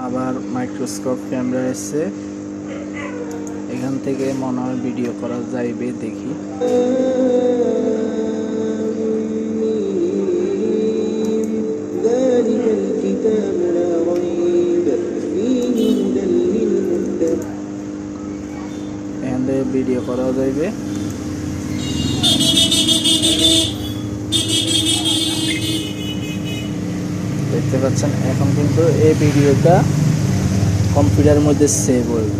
আবার microscope camera এসছে, এখান থেকে মনে হয় ভিডিও করা যাইবে, দেখি। এখান থেকে ভিডিও করা যাইবে। দেখতে পাচ্ছেন এখন কিন্তু এই ভিডিওটা কম্পিউটারের মধ্যে সেভ হইব,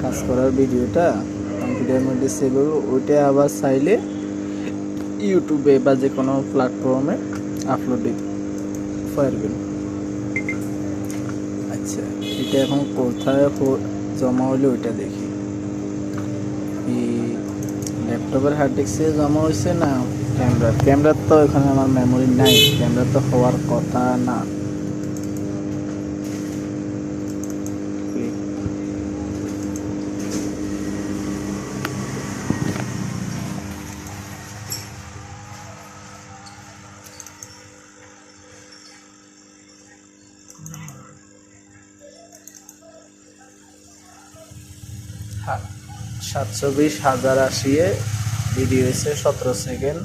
কাজ করার ভিডিওটা কম্পিউটারের মধ্যে সেভ হইব। ওইটা আবার চাইলে ইউটিউবে বা যে কোনো প্ল্যাটফর্মে আপলোড দিতে পারবেন। আচ্ছা, এটা এখন কোথায় জমা হইলে ওইটা দেখি। এই ল্যাপটপের হার্ড ডিস্কে জমা হয়েছে না ক্যামেরার তো এখানে আমার মেমোরি নাই, ক্যামেরা তো হওয়ার কথা না। 720,080 ভিডিও হয়েছে 17 সেকেন্ড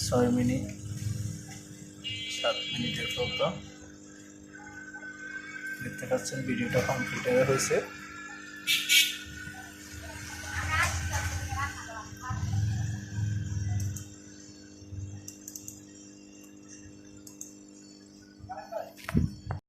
6 মিনিট 7 মিনিটের মতো। দেখতে পাচ্ছেন ভিডিওটা কমপ্লিট হয়েছে।